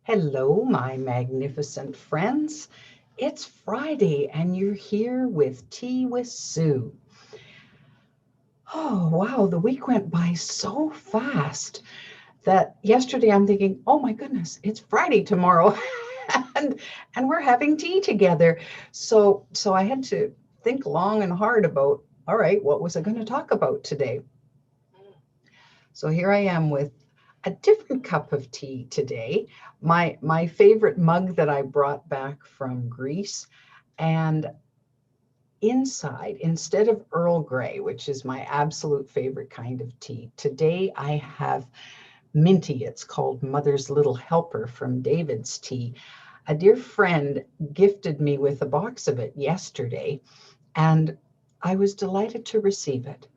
Hello, my magnificent friends. It's Friday and you're here with Tea with Sue. Oh, wow, the week went by so fast that yesterday I'm thinking, oh my goodness, it's Friday tomorrow. and and we're having tea together. So I had to think long and hard about, all right, what was I going to talk about today? So here I am with a different cup of tea today. My favorite mug that I brought back from Greece, and inside, instead of Earl Grey, which is my absolute favorite kind of tea, today I have minty. It's called Mother's Little Helper from David's Tea. A dear friend gifted me with a box of it yesterday, and I was delighted to receive it.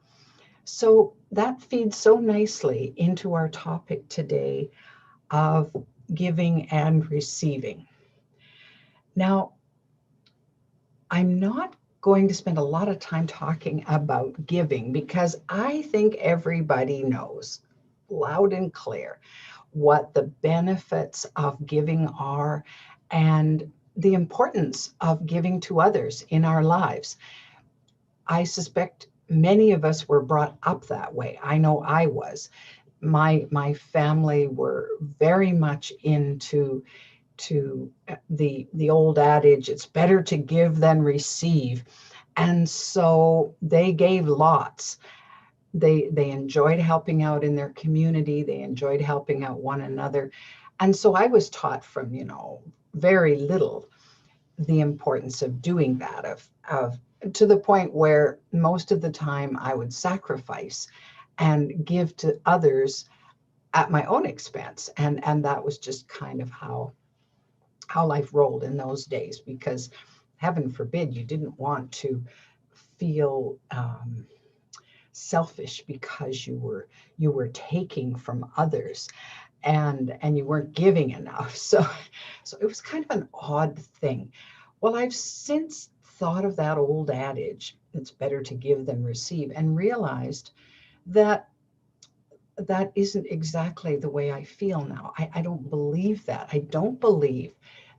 So that feeds so nicely into our topic today of giving and receiving. Now, I'm not going to spend a lot of time talking about giving because I think everybody knows loud and clear what the benefits of giving are and the importance of giving to others in our lives. I suspect many of us were brought up that way. I know I was. My family were very much into the old adage, it's better to give than receive. And so they gave lots. They enjoyed helping out in their community. They enjoyed helping out one another. And so I was taught from, very little the importance of doing that, of to the point where most of the time I would sacrifice and give to others at my own expense. And that was just kind of how life rolled in those days, because heaven forbid you didn't want to feel selfish because you were taking from others and you weren't giving enough. So it was kind of an odd thing. Well, I've since thought of that old adage, it's better to give than receive, and realized that that isn't exactly the way I feel now. I don't believe that. I don't believe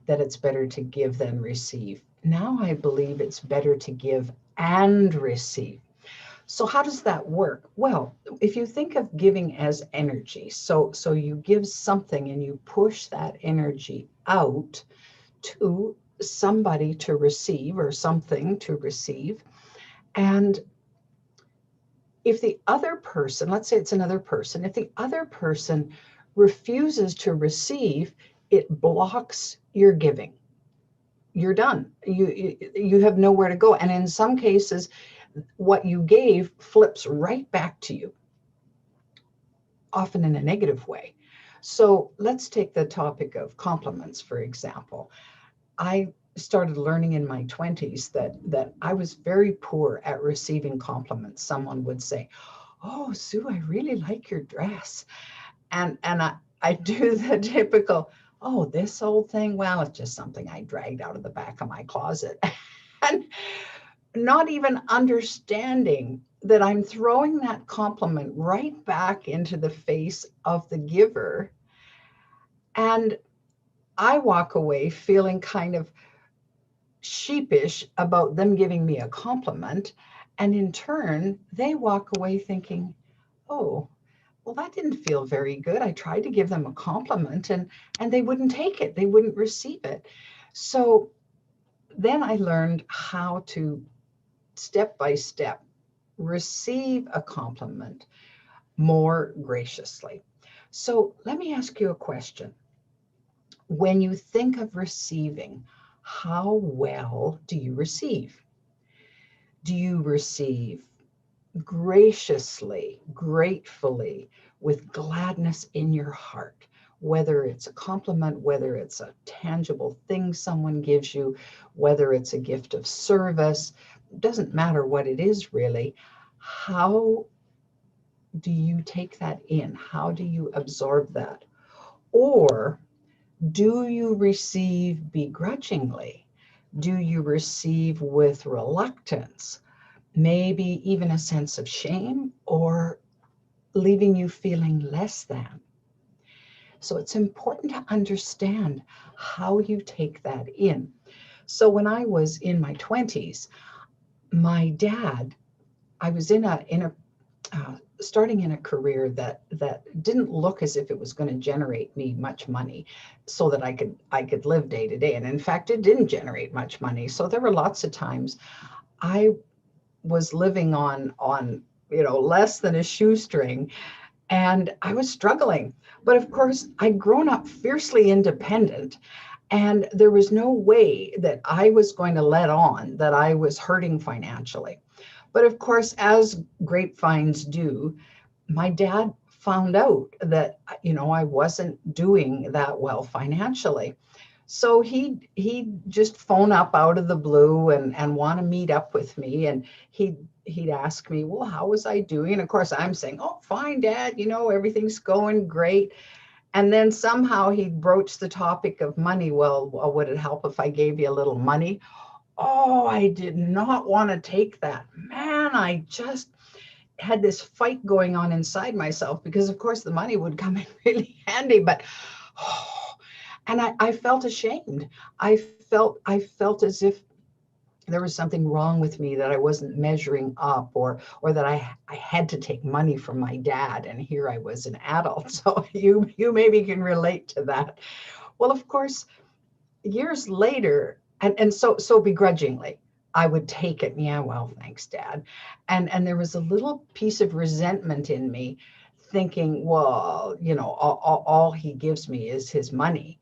that it's better to give than receive. Now I believe it's better to give and receive. So how does that work? Well, if you think of giving as energy, so you give something and you push that energy out to somebody to receive or something to receive. And if the other person, let's say it's another person, if the other person refuses to receive, it blocks your giving. You're done. You have nowhere to go. And in some cases, what you gave flips right back to you, often in a negative way. So let's take the topic of compliments, for example. I started learning in my 20s that I was very poor at receiving compliments. Someone would say, "Oh, Sue, I really like your dress." And I do the typical, "Oh, this old thing, well, it's just something I dragged out of the back of my closet." And not even understanding that I'm throwing that compliment right back into the face of the giver. And I walk away feeling kind of sheepish about them giving me a compliment. And in turn, they walk away thinking, oh, well, that didn't feel very good. I tried to give them a compliment and they wouldn't take it. They wouldn't receive it. So then I learned how to step by step receive a compliment more graciously. So let me ask you a question. When you think of receiving, how well do you receive? Do you receive graciously, gratefully, with gladness in your heart? Whether it's a compliment, whether it's a tangible thing someone gives you, whether it's a gift of service, doesn't matter what it is really. How do you take that in? How do you absorb that? Or do you receive begrudgingly? Do you receive with reluctance? Maybe even a sense of shame, or leaving you feeling less than? So it's important to understand how you take that in. So when I was in my 20s, my dad, I was starting in a career that didn't look as if it was going to generate me much money so that I could live day to day. And in fact, it didn't generate much money. So there were lots of times I was living on less than a shoestring, and I was struggling. But of course, I'd grown up fiercely independent, and there was no way that I was going to let on that I was hurting financially. But of course, as grapevines do, my dad found out that I wasn't doing that well financially. So he'd just phone up out of the blue and want to meet up with me, and he'd ask me, well, how was I doing? And of course I'm saying, oh, fine, Dad, everything's going great. And then somehow he'd broach the topic of money. Well, would it help if I gave you a little money? Oh, I did not want to take that. Man, I just had this fight going on inside myself because, of course, the money would come in really handy. But, oh, and I felt ashamed. I felt as if there was something wrong with me, that I wasn't measuring up, or that I had to take money from my dad. And here I was an adult. So you maybe can relate to that. Well, of course, years later, and so begrudgingly, I would take it. Yeah, well, thanks, Dad. And there was a little piece of resentment in me, thinking, well, all he gives me is his money.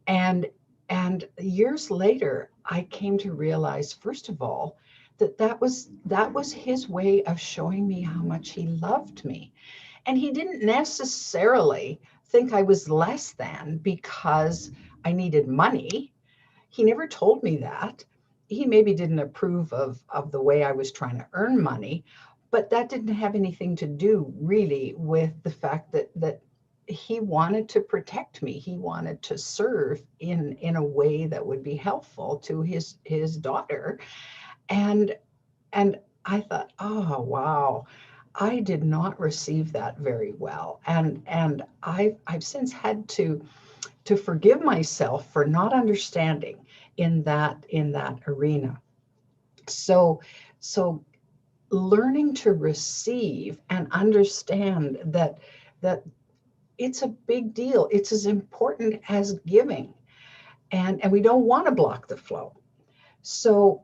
And and years later, I came to realize, first of all, that was his way of showing me how much he loved me. And he didn't necessarily think I was less than because I needed money. He never told me that. He maybe didn't approve of the way I was trying to earn money, but that didn't have anything to do really with the fact that he wanted to protect me. He wanted to serve in a way that would be helpful to his daughter. And and I thought, oh wow, I did not receive that very well. And I've since had to forgive myself for not understanding in that arena. So learning to receive and understand that it's a big deal. It's as important as giving, and we don't want to block the flow. So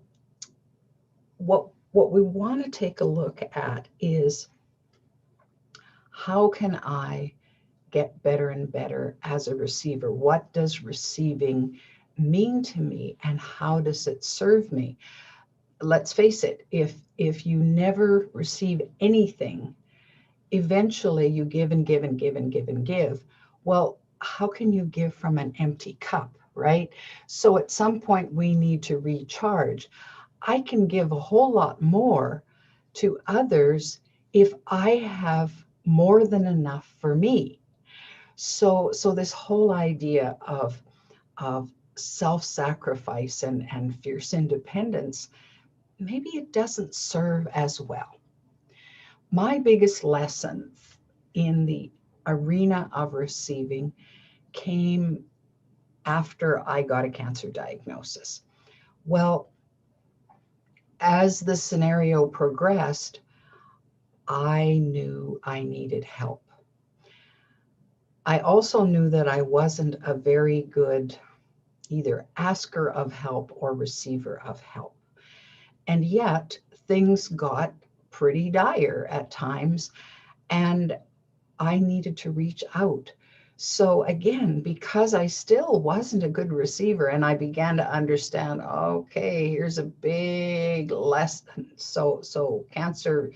what we want to take a look at is, how can I get better and better as a receiver? What does receiving mean to me, and how does it serve me? Let's face it, if you never receive anything, eventually you give and give and give and give and give. Well, how can you give from an empty cup, right? So at some point we need to recharge. I can give a whole lot more to others if I have more than enough for me. So this whole idea of self-sacrifice and fierce independence, maybe it doesn't serve as well. My biggest lesson in the arena of receiving came after I got a cancer diagnosis. Well, as the scenario progressed, I knew I needed help. I also knew that I wasn't a very good either asker of help or receiver of help. And yet things got pretty dire at times, and I needed to reach out. So again, because I still wasn't a good receiver, and I began to understand, okay, here's a big lesson. So cancer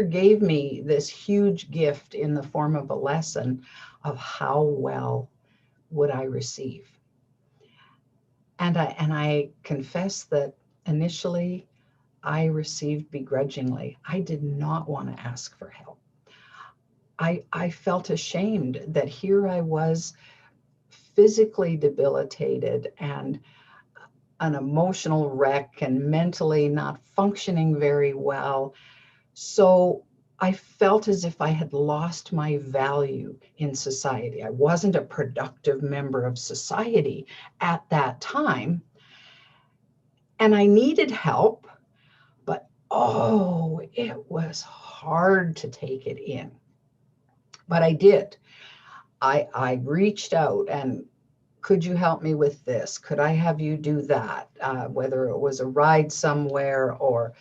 gave me this huge gift in the form of a lesson of how well would I receive. And I confess that initially I received begrudgingly. I did not want to ask for help. I felt ashamed that here I was, physically debilitated and an emotional wreck and mentally not functioning very well. So I felt as if I had lost my value in society. I wasn't a productive member of society at that time. And I needed help, but oh, it was hard to take it in. But I did. I reached out and could you help me with this? Could I have you do that? Whether it was a ride somewhere or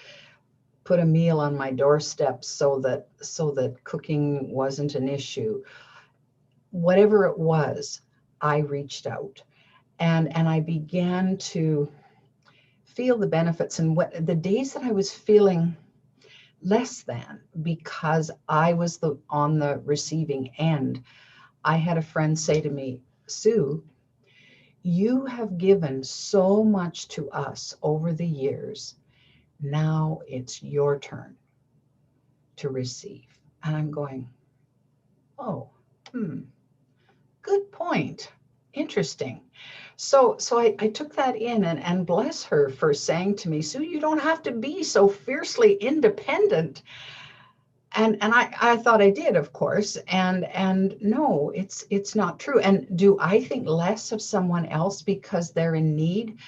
put a meal on my doorstep so that cooking wasn't an issue. Whatever it was, I reached out and I began to feel the benefits. And what the days that I was feeling less than because I was on the receiving end, I had a friend say to me, Sue, you have given so much to us over the years. Now it's your turn to receive. And I'm going, oh, good point. Interesting. So I took that in and bless her for saying to me, Sue, you don't have to be so fiercely independent. And I thought I did, of course. And no, it's not true. And do I think less of someone else because they're in need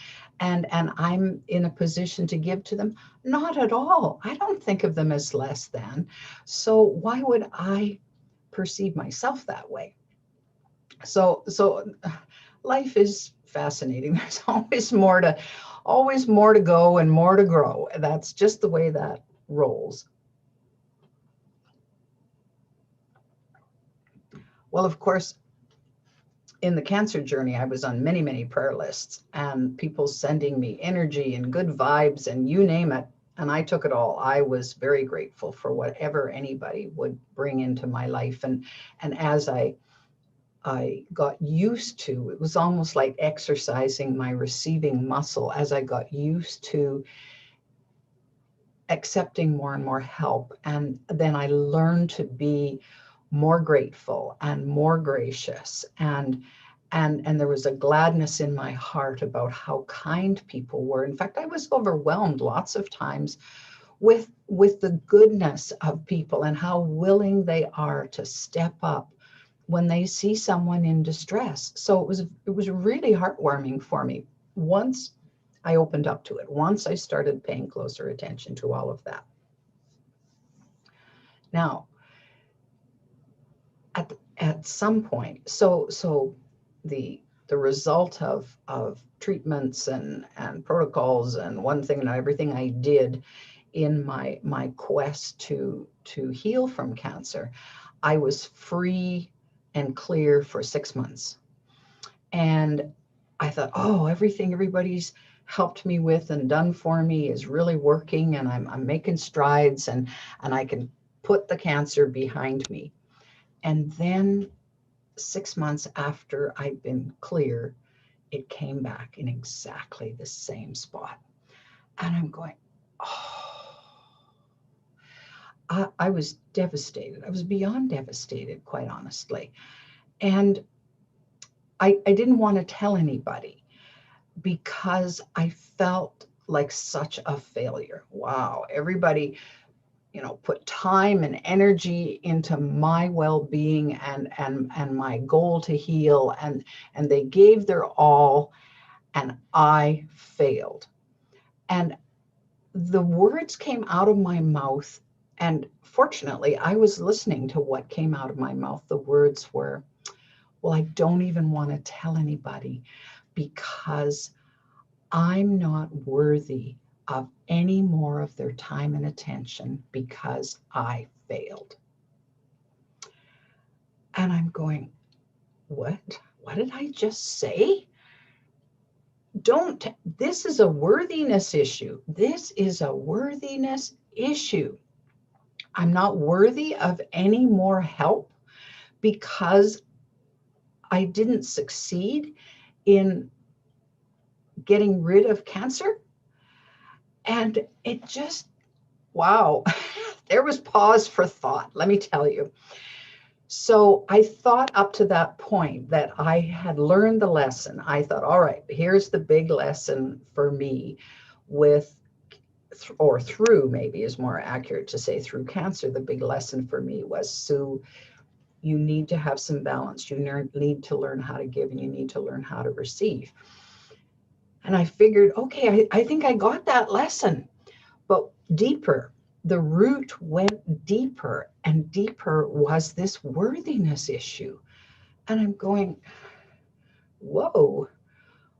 and I'm in a position to give to them? Not at all. I don't think of them as less than. So why would I perceive myself that way? So life is fascinating. There's always more to go and more to grow. That's just the way that rolls. Well, of course, in the cancer journey, I was on many, many prayer lists and people sending me energy and good vibes and you name it. And I took it all. I was very grateful for whatever anybody would bring into my life. And as I got used to, it was almost like exercising my receiving muscle as I got used to accepting more and more help. And then I learned to be more grateful and more gracious. And there was a gladness in my heart about how kind people were. In fact, I was overwhelmed lots of times with the goodness of people and how willing they are to step up when they see someone in distress. So it was really heartwarming for me once I opened up to it, once I started paying closer attention to all of that. Now, at some point, so the result of treatments and protocols and one thing and everything I did in my quest to heal from cancer, I was free and clear for 6 months. And I thought, oh, everything everybody's helped me with and done for me is really working and I'm making strides and I can put the cancer behind me. And then 6 months after I'd been clear, it came back in exactly the same spot. And I'm going, oh, I was devastated. I was beyond devastated, quite honestly. And I didn't want to tell anybody because I felt like such a failure. Wow, everybody, put time and energy into my well-being and my goal to heal, and they gave their all, and I failed. And the words came out of my mouth, and fortunately, I was listening to what came out of my mouth. The words were, well, I don't even want to tell anybody because I'm not worthy of any more of their time and attention because I failed. And I'm going, what? What did I just say? This is a worthiness issue. This is a worthiness issue. I'm not worthy of any more help because I didn't succeed in getting rid of cancer. And it just, wow, there was pause for thought, let me tell you. So I thought up to that point that I had learned the lesson. I thought, all right, here's the big lesson for me with or through, maybe is more accurate to say, through cancer, the big lesson for me was, Sue, you need to have some balance. You need to learn how to give, and you need to learn how to receive. And I figured, okay, I think I got that lesson, but deeper. The root went deeper, and deeper was this worthiness issue. And I'm going, whoa,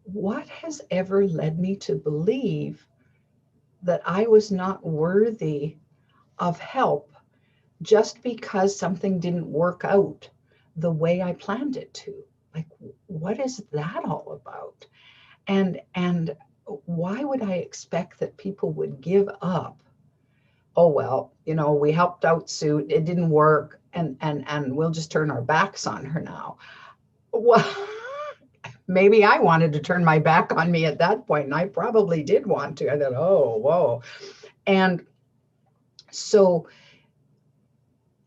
what has ever led me to believe that I was not worthy of help just because something didn't work out the way I planned it to? Like, what is that all about? And why would I expect that people would give up? Oh, well, we helped out Sue, it didn't work, and we'll just turn our backs on her now. Well, maybe I wanted to turn my back on me at that point, and I probably did want to. I thought, oh, whoa. And so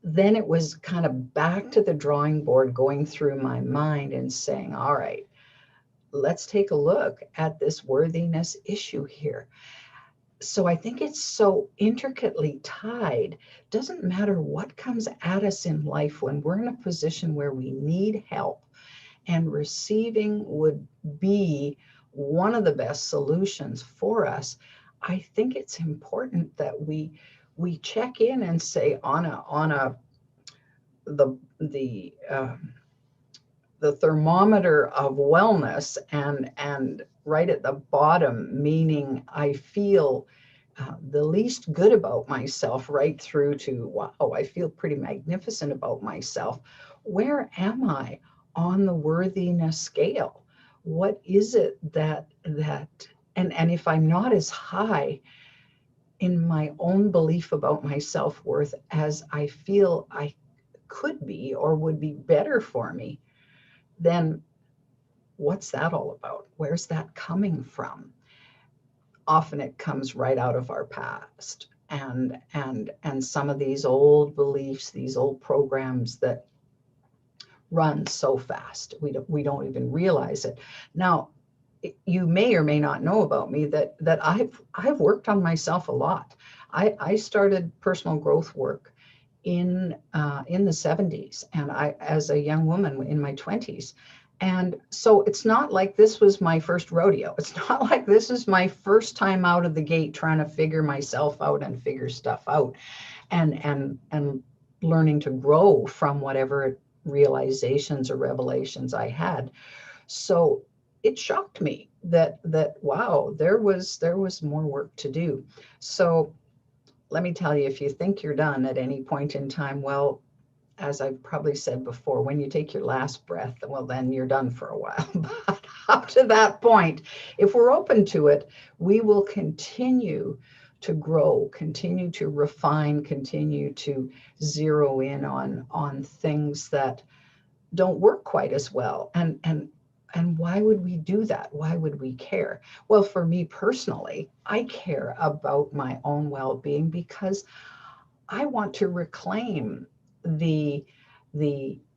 then it was kind of back to the drawing board, going through my mind and saying, all right, let's take a look at this worthiness issue here. So I think it's so intricately tied. Doesn't matter what comes at us in life, when we're in a position where we need help, and receiving would be one of the best solutions for us. I think it's important that we check in and say, on the thermometer of wellness, and right at the bottom, meaning I feel the least good about myself, right through to, wow, I feel pretty magnificent about myself. Where am I on the worthiness scale? What is it and if I'm not as high in my own belief about my self-worth as I feel I could be or would be better for me, then what's that all about? Where's that coming from? Often it comes right out of our past, and some of these old beliefs, these old programs that run so fast we don't even realize it. Now, you may or may not know about me that I've worked on myself a lot. I started personal growth work in the 70s, and I, as a young woman in my 20s. And so it's not like this was my first rodeo. It's not like this is my first time out of the gate trying to figure myself out and figure stuff out, and learning to grow from whatever realizations or revelations I had. So it shocked me that wow, there was more work to do. So let me tell you, if you think you're done at any point in time, well, as I've probably said before, when you take your last breath, well, then you're done for a while. But up to that point, if we're open to it, we will continue to grow, continue to refine, continue to zero in on things that don't work quite as well. And why would we do that? Why would we care? Well, for me personally, I care about my own well-being because I want to reclaim the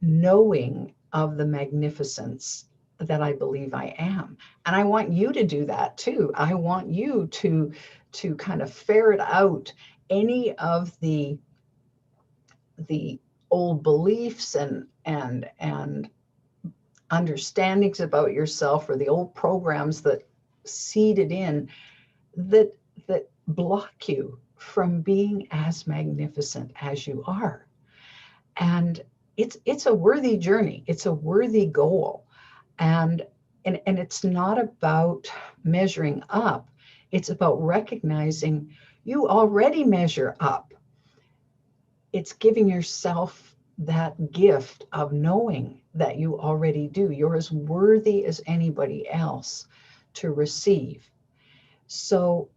knowing of the magnificence that I believe I am. And I want you to do that too. I want you to kind of ferret out any of the old beliefs and understandings about yourself, or the old programs that seeded in that block you from being as magnificent as you are. And it's a worthy journey. It's a worthy goal. And it's not about measuring up. It's about recognizing you already measure up. It's giving yourself that gift of knowing that you already do. You're as worthy as anybody else to receive. So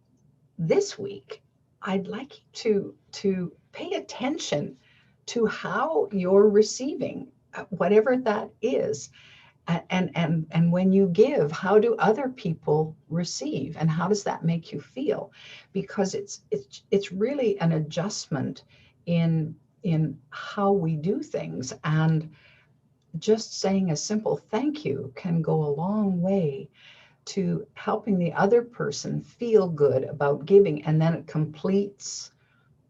this week, I'd like you to pay attention to how you're receiving, whatever that is. And when you give, how do other people receive, and how does that make you feel? Because it's really an adjustment in how we do things, and just saying a simple thank you can go a long way to helping the other person feel good about giving. And then it completes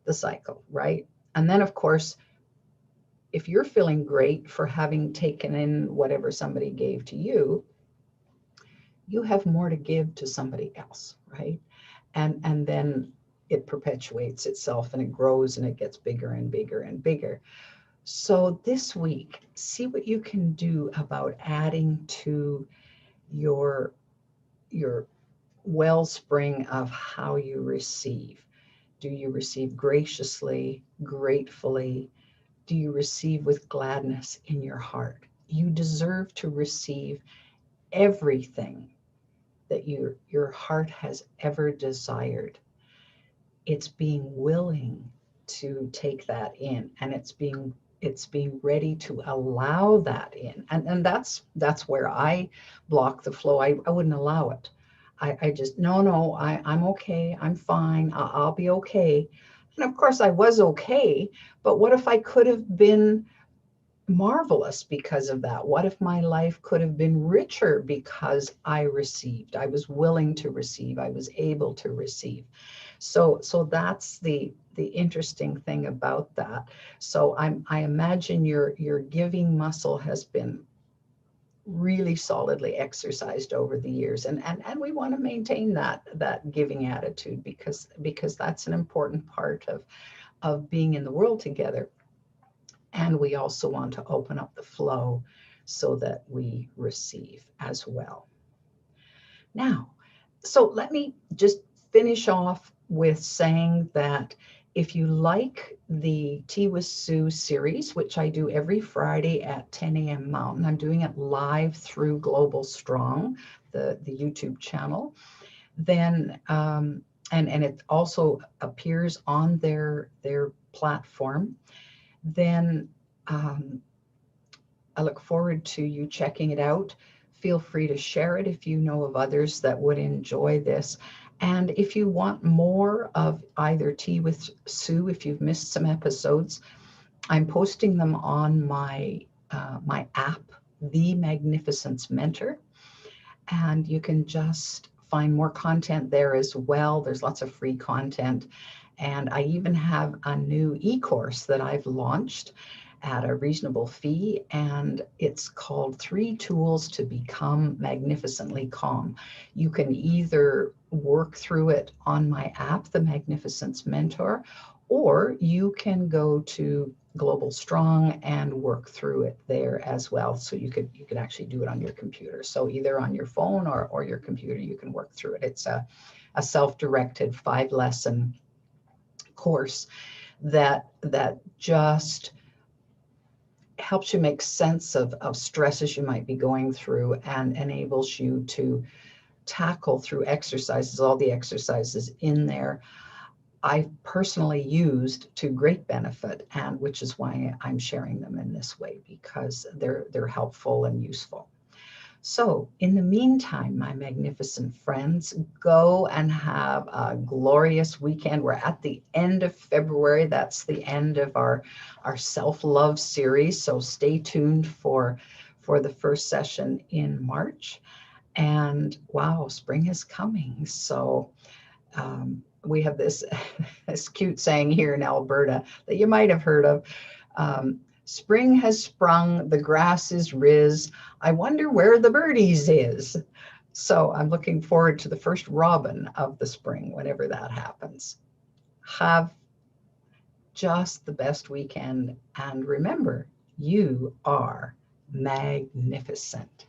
the cycle, right? And then, of course, if you're feeling great for having taken in whatever somebody gave to you, you have more to give to somebody else, right? And then it perpetuates itself and it grows and it gets bigger and bigger and bigger. So this week, see what you can do about adding to your wellspring of how you receive. Do you receive graciously, gratefully? Do you receive with gladness in your heart? You deserve to receive everything that your heart has ever desired. It's being willing to take that in, and it's being ready to allow that in. And that's where I block the flow. I wouldn't allow it. I just, no, I'm okay. I'm fine. I'll be okay. And of course I was okay, but what if I could have been marvelous because of that? What if my life could have been richer because I received? I was willing to receive. I was able to receive. So that's the interesting thing about that. So I imagine your giving muscle has been really solidly exercised over the years, and we want to maintain that giving attitude, because that's an important part of being in the world together. And we also want to open up the flow so that we receive as well. Now, so let me just finish off with saying that if you like the Tea with Sue series, which I do every Friday at 10 a.m. Mountain, I'm doing it live through Global Strong, the YouTube channel, then and it also appears on their platform, then I look forward to you checking it out. Feel free to share it if you know of others that would enjoy this. And if you want more of either Tea with Sue, if you've missed some episodes, I'm posting them on my my app, The Magnificence Mentor, and you can just find more content there as well. There's lots of free content, and I even have a new e-course that I've launched at a reasonable fee, and it's called 3 Tools to Become Magnificently Calm. You can either work through it on my app, The Magnificence Mentor, or you can go to Global Strong and work through it there as well. So you could actually do it on your computer. So either on your phone or your computer, you can work through it. It's a self-directed 5-lesson course that just helps you make sense of stresses you might be going through, and enables you to tackle through exercises, all the exercises in there I've personally used to great benefit, and which is why I'm sharing them in this way, because they're helpful and useful. So in the meantime, my magnificent friends, go and have a glorious weekend. We're at the end of February. That's the end of our self-love series. So stay tuned for the first session in March. And wow, spring is coming. So we have this, this cute saying here in Alberta that you might have heard of. Spring has sprung, the grass is riz. I wonder where the birdies is. So I'm looking forward to the first robin of the spring, whenever that happens. Have just the best weekend. And remember, you are magnificent.